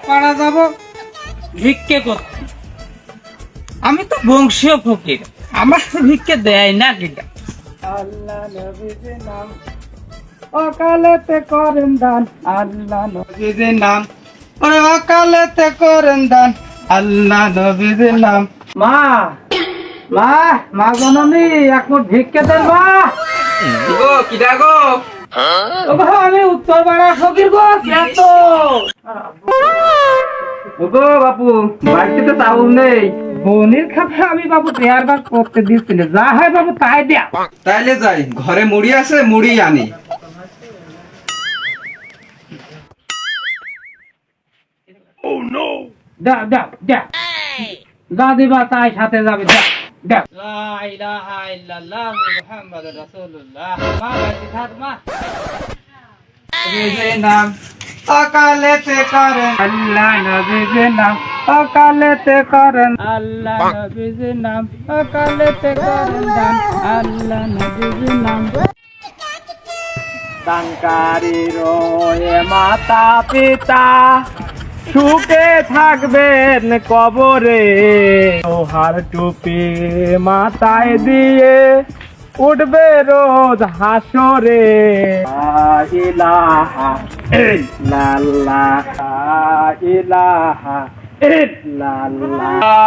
পাড়া যাব ভিক্ষে করতে। আমি তো বংশীয় ফকির, আমার তো ভিক্ষে দেয় না কিনা। আল্লাহ নবীজির নাম অকালেতে করেন দান, আল্লাহ নবীজির নাম ওরে অকালেতে করেন দান, আল্লাহ নবীজির নাম। মা মা মা জননী এক মুঠ ভিক্ষে দেন মা। গো কিডা গো? ও গো আমি উত্তর পাড়া ফকির গো। তো গো বাপু বাড়িতে তো চাউল নেই, বনির খাতা আমি বাবু দেয়ার বার করতে দিচ্ছিল, যা হয় বাবু তাই দেয়া। তাইলে যাই, ঘরে মুড়ি আছে, মুড়ি আনি। দাও দাও দাও, যা দিবা তাই সাথে যাবে। দাও দাও। লা ইলাহা ইল্লাল্লাহ মুহাম্মাদুর রাসূলুল্লাহ। মা বাড়ি থাক মা। নবীজির নাম অকালেতে করেন, আল্লাহ নবীজির নাম অকালেতে করেন, আল্লাহ নবীজির নাম অকালেতে করেন দান, আল্লাহ নবীজির নাম। দানকারীর মাতা পিতা সুখে থাকবেন কবরে, লোহার টুপি মাথায় দিয়ে উঠবে রোজ হাসরে। লা ইলাহা ইল্লাল্লাহ, লা ইলাহা ইল্লাল্লাহ, লা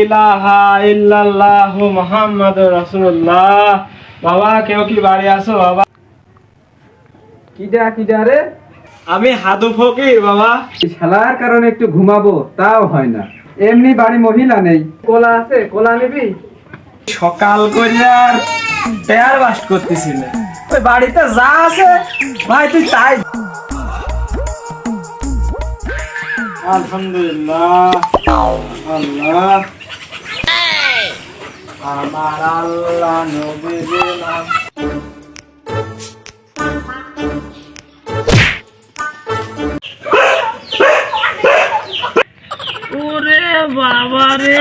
ইলাহা ইল্লাল্লাহ মুহাম্মাদুর রাসূলুল্লাহ। বাবা কেউ কি বাড়ি আছো বাবা? কিডা কিডা রে? আমি হাদু ফকির বাবা। শালার কারণে একটু ঘুমাবো তাও হয় না, এমনি বাড়ি মহিলা নেই। কোলা আছে, কোলা নিবি? সকাল করিয়ার পেয়ার বাস করতেছিল, ওই বাড়িতে যা আছে ভাই তুই তাই। আলহামদুলিল্লাহ আল্লাহ, আমার আল্লাহ নবীজির নাম। ওরে বাবা রে,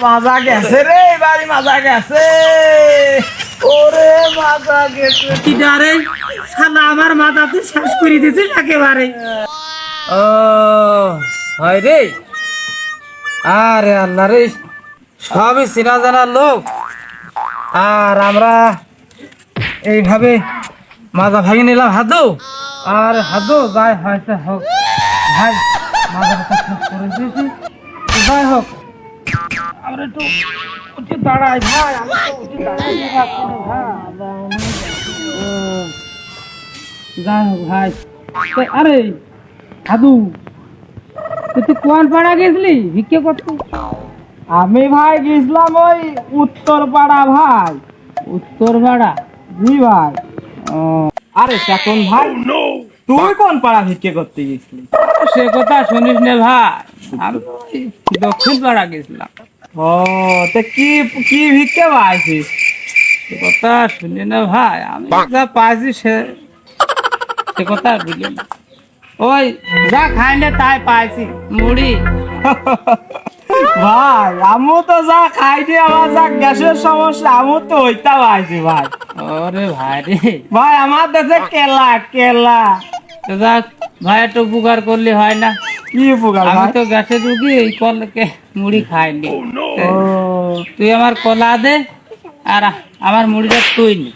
মাজা গেছে রে, বাড়ি মাজা গেছে। ওরে মাজা গেছে কিডা রে? শালা আমার মাথাতে শেষ করে দিয়েছে একেবারে। ও হয় রে, আরে আল্লাহ রে, সবই চেনা জানা লোক, আর আমরা এইভাবে মাজা ভাঙে নিলাম। হাদু আর হাদু যাই হয়েছে হোক ভাই, মাজা ব্যথা শেষ করে দিয়েছি। যাই হোক আমরা একটু উঠে দাঁড়াই ভাই, আমি তো উঠে দাঁড়াই ভাই। যাই হোক ভাই, আরে হাদু তুই কোন পাড়া গেছিলি ভিক্ষে করতে? আমি ভাই গেছিলাম ওই উত্তর পাড়া ভাই। উত্তর পাড়া? জি ভাই। আরে চেতন ভাই, তুই কোন পাড়া ভিক্ষে করতে গেছিলি? সে কথা শুনিস না ভাই, আমি দক্ষিণ পাড়া গেছিলাম। ও তা কি কি ভিক্ষে পাইছিস? সে কথা শুনি না ভাই, আমি যা পাইছি সে কথা বুঝলি না। ওই যা খাই না তাই পাইছি, মুড়ি। ভাই আমু তো যা খাইছি, আমার যা গ্যাসের সমস্যা আমু তো ওইটা পাইছি ভাই। ওরে ভাই রে ভাই, আমার দেশে কেলা কেলা। যাক ভাই একটু উপকার করলে হয় না? কি উপকার? আমি তো গ্যাসের রুগী, এই কলকে মুড়ি খাইনি। তুই আমার কলা দে আর আমার মুড়িটা তুই নি।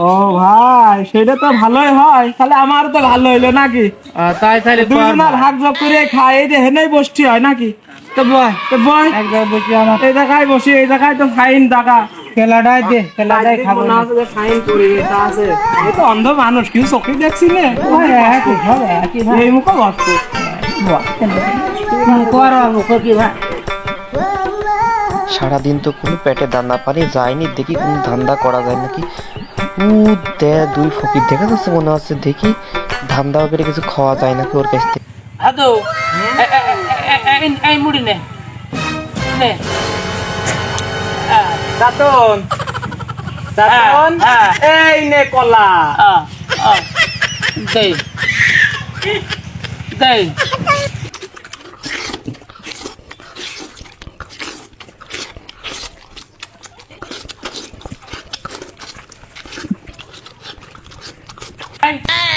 ও ভাই সেটা তো ভালোই হয়, তাহলে আমার তো ভালো হইলো নাকি? তাই তাহলে দুজনা ভাগ যোগ করে খাই, এই যে হেনেই বসছি হয় নাকি? তো বয় তো বয়, এক জায়গায় বসি, আমার এই জায়গায় বসি, এই জায়গায় তো ফাইন টাকা। খেলাটাই দে, খেলাটাই খাবো না। ফাইন পড়ে গেছে আছে, এই তো অন্ধ মানুষ, কেউ চোখে দেখছি না। এই মুখ বস্তু সারাদিন তো কোনো পেটে দানা পানি যায়নি, দেখি কোনো ধান্দা করা যায় নাকি। দুই ফকির দেখা যাচ্ছে, মনে হচ্ছে দেখি ধান্দা করে কিছু খাওয়া যায় নাকি ওর কাছ থেকে। আদো এই মুড়ি নে নে। দাতন দাতন, এই নে কলা। দে দে।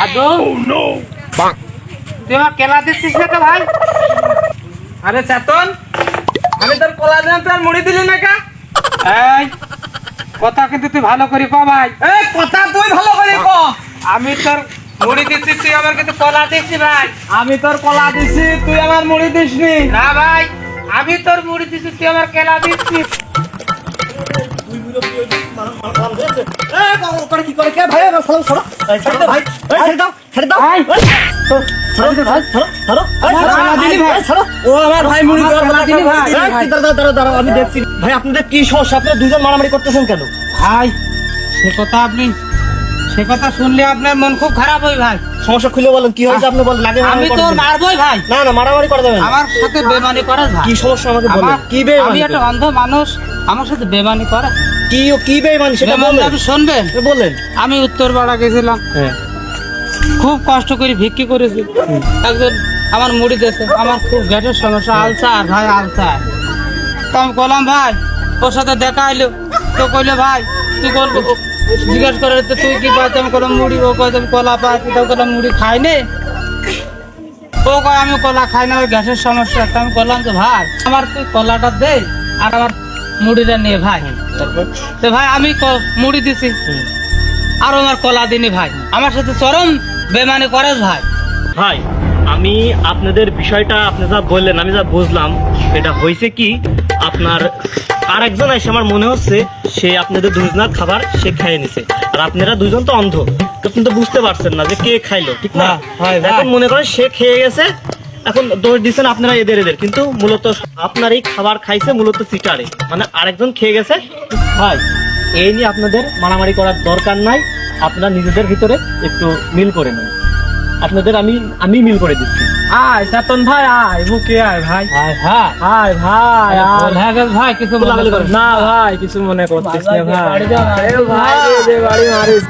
আদো তুই আমার কেলা দিচ্ছিস না কে ভাই? আরে চেতন, আমি তোর কলা দিলাম, তোর মুড়ি দিলি না কা? এই কথা কিন্তু তুই ভালো করে ক ভাই। এই কথা তুই ভালো করে ক। আমি তোর মুড়ি দিচ্ছি, তুই আমার কিন্তু কলা দিচ্ছি ভাই। আমি তোর কলা দিচ্ছি, তুই আমার মুড়ি দিসনি। না ভাই, আমি তোর মুড়ি দিচ্ছি, তুই আমার কেলা দিচ্ছিস। ভাই আপনাদের কি সমস্যা? আপনারা দুজন মারামারি করতেছেন কেন? ভাই সে কথা শুনলে আপনার মন খুব খারাপ হয় ভাই। সমস্যা খুলে বলেন, কি হয়েছে আপনি বলেন। লাগে আমি তোর মারবই ভাই। না না, মারামারি করা যাবে না। আমার সাথে বেমানি করে ভাই। কি সমস্যা আমাকে বলেন। কি আমি বেঈমানি? একটা অন্ধ মানুষ, আমার সাথে বেমানি করে। কি বেঈমানি সেটা বেমানি বলেন। আপনি শুনবেন? বলেন। আমি উত্তরপাড়া গেছিলাম, হ্যাঁ, খুব কষ্ট করে ভিক্ষি করেছি। একজন আমার মুড়ি দিয়েছে, আমার খুব গ্যাসের সমস্যা, আলসার ভাই, আলসার। তো আমি বললাম ভাই, ওর সাথে দেখা এলো, তো কইলে ভাই তুই জিজ্ঞাসা করে তুই কি পাই? আমি কলাম মুড়ি, ও কয় আমি কলা পাই, তো কলাম মুড়ি খাই নে। ও কয় আমি কলা খাই না, ওই গ্যাসের সমস্যা। তো আমি বললাম যে ভাই আমার তুই কলাটা দে আর আমার মুড়িটা নিয়ে ভাই। তো ভাই আমি মুড়ি দিছি আর আমার কলা দিনি ভাই। আমার সাথে চরম বেমানি করে ভাই। ভাই আমি আপনাদের বিষয়টা আপনি যা বললেন আমি যা বুঝলাম, এটা হয়েছে কি আপনার আরেকজন এসে আমার মনে হচ্ছে সে আপনাদের দুজনের খাবার সে খেয়ে নিছে, আর আপনারা দুজন তো অন্ধ, আপনি তো বুঝতে পারছেন না যে কে খাইলো, ঠিক না? না, হয় ভাই। এখন মনে করেন সে খেয়ে গেছে, এখন দোষ দিচ্ছেন আপনারা এদের, কিন্তু মূলত আপনার এই খাবার খাইছে মূলত চিটারে, মানে আরেকজন খেয়ে গেছে। ভাই এই নিয়ে আপনাদের মারামারি করার দরকার নাই, আপনারা নিজেদের ভিতরে একটু মিল করে নেন। আপনাদের আমি মিল করে দিচ্ছি। আয় চেতন ভাই, আয় বুকে আয় ভাই। হ্যাঁ হ্যাঁ আয় ভাই, হ্যাঁ ভাই কিছু মনে বলাবলি করিস করেন। না ভাই, কিছু মনে করছিস না ভাই। ভাই বাড়ি মারিস।